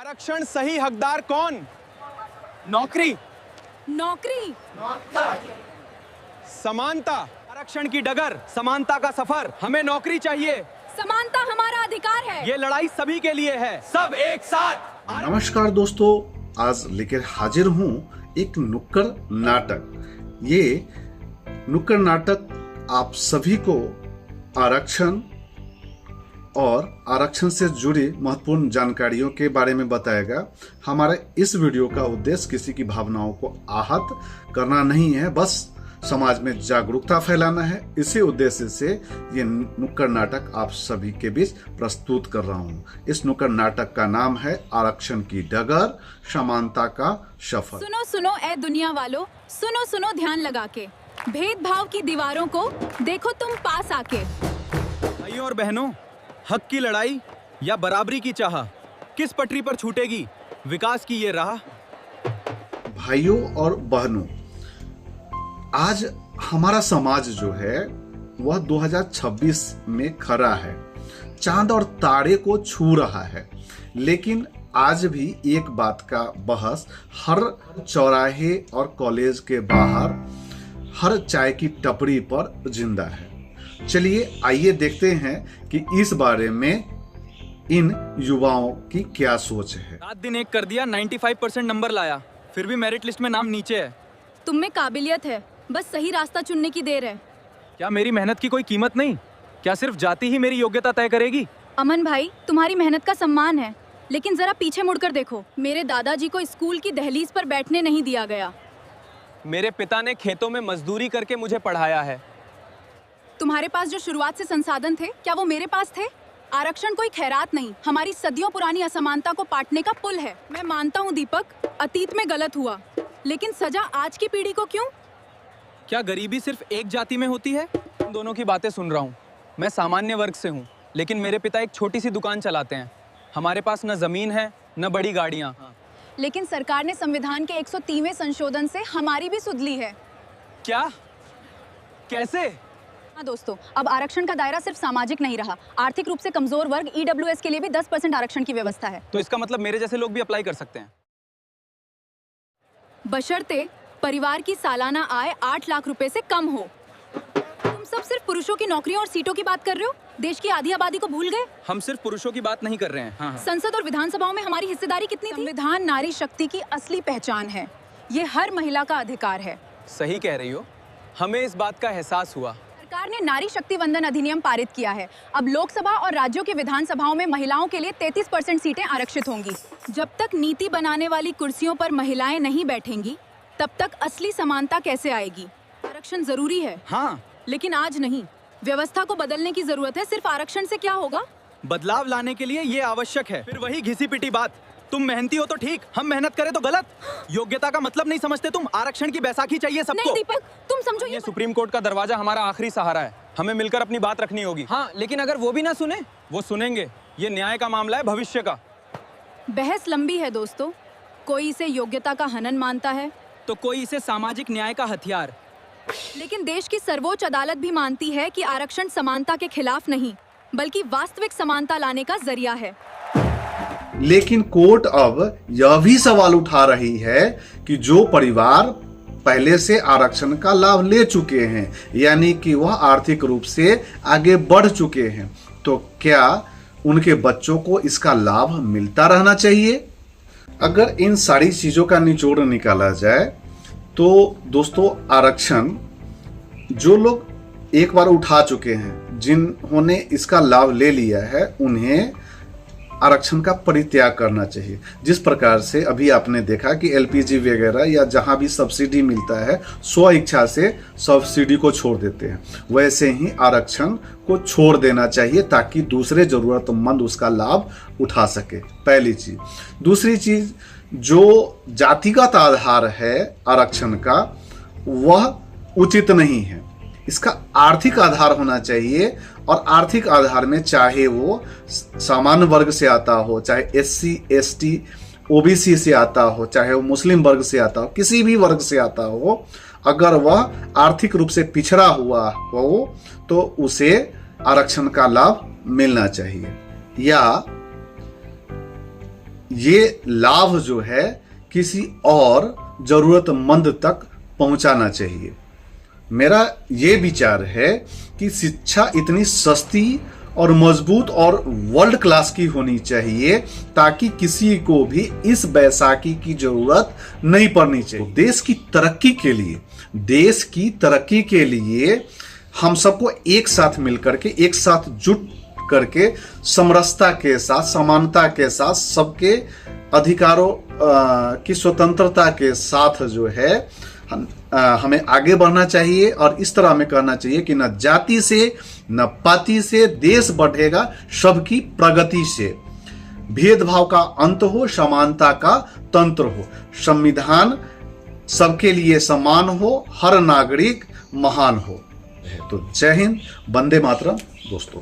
आरक्षण सही हकदार कौन? नौकरी। नौकरी। समानता। आरक्षण की डगर, समानता का सफर। हमें नौकरी चाहिए। समानता हमारा अधिकार है। ये लड़ाई सभी के लिए है, सब एक साथ। नमस्कार दोस्तों, आज लेकर हाजिर हूँ एक नुक्कड़ नाटक। ये नुक्कड़ नाटक आप सभी को आरक्षण और आरक्षण से जुड़ी महत्वपूर्ण जानकारियों के बारे में बताएगा। हमारे इस वीडियो का उद्देश्य किसी की भावनाओं को आहत करना नहीं है, बस समाज में जागरूकता फैलाना है। इसी उद्देश्य से ये नुक्कड़ नाटक आप सभी के बीच प्रस्तुत कर रहा हूँ। इस नुक्कड़ नाटक का नाम है आरक्षण की डगर, समानता का सफर। सुनो सुनो ए दुनिया वालों, सुनो सुनो ध्यान लगा के, भेदभाव की दीवारों को देखो तुम पास आके। भाइयों और बहनों, हक की लड़ाई या बराबरी की चाह, किस पटरी पर छूटेगी विकास की ये राह? भाइयों और बहनों, आज हमारा समाज जो है वह 2026 में खड़ा है, चांद और तारे को छू रहा है। लेकिन आज भी एक बात का बहस हर चौराहे और कॉलेज के बाहर, हर चाय की टपरी पर जिंदा है। चलिए आइए देखते हैं कि इस बारे में इन युवाओं की क्या सोच है। रात दिन एक कर दिया, 95% नंबर लाया, फिर भी मेरिट लिस्ट में नाम नीचे है। तुम में काबिलियत है, बस सही रास्ता चुनने की देर है। क्या मेरी मेहनत की कोई कीमत नहीं? क्या सिर्फ जाति ही मेरी योग्यता तय करेगी? अमन भाई, तुम्हारी मेहनत का सम्मान है, लेकिन जरा पीछे मुड़कर देखो। मेरे दादाजी को स्कूल की दहलीज पर बैठने नहीं दिया गया। मेरे पिता ने खेतों में मजदूरी करके मुझे पढ़ाया है। तुम्हारे पास जो शुरुआत से संसाधन थे, क्या वो मेरे पास थे? आरक्षण कोई खैरात नहीं, हमारी सदियों पुरानी असमानता को पाटने का पुल है। मैं मानता हूँ दीपक, अतीत में गलत हुआ, लेकिन सजा आज की पीढ़ी को क्यों? क्या गरीबी सिर्फ एक जाति में होती है? इन दोनों की बातें सुन रहा हूँ। मैं सामान्य वर्ग से हूँ, लेकिन मेरे पिता एक छोटी सी दुकान चलाते हैं। हमारे पास न जमीन है न बड़ी गाड़ियाँ। लेकिन सरकार ने संविधान के 130वें संशोधन से हमारी भी सुध ली है। क्या? कैसे? हाँ दोस्तों, अब आरक्षण का दायरा सिर्फ सामाजिक नहीं रहा, आर्थिक रूप से कमजोर वर्ग EWS के लिए भी 10% आरक्षण की व्यवस्था है। तो इसका मतलब मेरे जैसे लोग भी अप्लाई कर सकते हैं? बशर्ते परिवार की सालाना आय 8 लाख रुपए से कम हो। तुम सब सिर्फ पुरुषों की नौकरियों और सीटों की बात कर रहे हो, देश की आधी आबादी को भूल गए। हम सिर्फ पुरुषों की बात नहीं कर रहे हैं। हाँ। संसद और विधानसभाओं में हमारी हिस्सेदारी कितनी थी? संविधान नारी शक्ति की असली पहचान है, ये हर महिला का अधिकार है। सही कह रही हो, हमें इस बात का एहसास हुआ। सरकार ने नारी शक्ति वंदन अधिनियम पारित किया है। अब लोकसभा और राज्यों की विधानसभाओं में महिलाओं के लिए 33% सीटें आरक्षित होंगी। जब तक नीति बनाने वाली कुर्सियों पर महिलाएं नहीं बैठेंगी, तब तक असली समानता कैसे आएगी? आरक्षण जरूरी है, हाँ, लेकिन आज नहीं। व्यवस्था को बदलने की जरूरत है। सिर्फ आरक्षण से क्या होगा? बदलाव लाने के लिए ये आवश्यक है। फिर वही घिसी पिटी बात, तुम मेहनती हो तो ठीक, हम मेहनत करें तो गलत। योग्यता का मतलब नहीं समझते तुम। आरक्षण की बैसाखी चाहिए सबको। नहीं दीपक, तुम समझो, ये सुप्रीम कोर्ट का दरवाजा हमारा आखिरी सहारा है। हमें मिलकर अपनी बात रखनी होगी। हाँ, लेकिन अगर वो भी ना सुने, वो सुनेंगे। ये न्याय का मामला है, भविष्य का। बहस लंबी है दोस्तों। कोई इसे योग्यता का हनन मानता है, तो कोई इसे सामाजिक न्याय का हथियार। लेकिन देश की सर्वोच्च अदालत भी मानती है कि आरक्षण समानता के खिलाफ नहीं, बल्कि वास्तविक समानता लाने का जरिया है। लेकिन कोर्ट अब यह भी सवाल उठा रही है कि जो परिवार पहले से आरक्षण का लाभ ले चुके हैं, यानी कि वह आर्थिक रूप से आगे बढ़ चुके हैं, तो क्या उनके बच्चों को इसका लाभ मिलता रहना चाहिए? अगर इन सारी चीजों का निचोड़ निकाला जाए तो दोस्तों, आरक्षण जो लोग एक बार उठा चुके हैं, जिन्होंने इसका लाभ ले लिया है, उन्हें आरक्षण का परित्याग करना चाहिए। जिस प्रकार से अभी आपने देखा कि LPG वगैरह या जहां भी सब्सिडी मिलता है, स्व इच्छा से सब्सिडी को छोड़ देते हैं, वैसे ही आरक्षण को छोड़ देना चाहिए ताकि दूसरे जरूरतमंद उसका लाभ उठा सके। पहली चीज। दूसरी चीज, जो जातिगत आधार है आरक्षण का, वह उचित नहीं है। इसका आर्थिक आधार होना चाहिए, और आर्थिक आधार में चाहे वो सामान्य वर्ग से आता हो, चाहे SC ST OBC से आता हो, चाहे वो मुस्लिम वर्ग से आता हो, किसी भी वर्ग से आता हो, अगर वह आर्थिक रूप से पिछड़ा हुआ हो तो उसे आरक्षण का लाभ मिलना चाहिए। या ये लाभ जो है किसी और जरूरतमंद तक पहुंचाना चाहिए। मेरा ये विचार है कि शिक्षा इतनी सस्ती और मजबूत और वर्ल्ड क्लास की होनी चाहिए ताकि किसी को भी इस बैसाखी की जरूरत नहीं पड़नी चाहिए। तो देश की तरक्की के लिए हम सबको एक साथ मिलकर के, एक साथ जुट करके, समरसता के साथ, समानता के साथ, सबके अधिकारों की स्वतंत्रता के साथ जो है हमें आगे बढ़ना चाहिए। और इस तरह हमें कहना चाहिए कि न जाति से न पाति से देश बढ़ेगा, सबकी प्रगति से। भेदभाव का अंत हो, समानता का तंत्र हो, संविधान सबके लिए समान हो, हर नागरिक महान हो। तो जय हिंद, वंदे मातरम दोस्तों।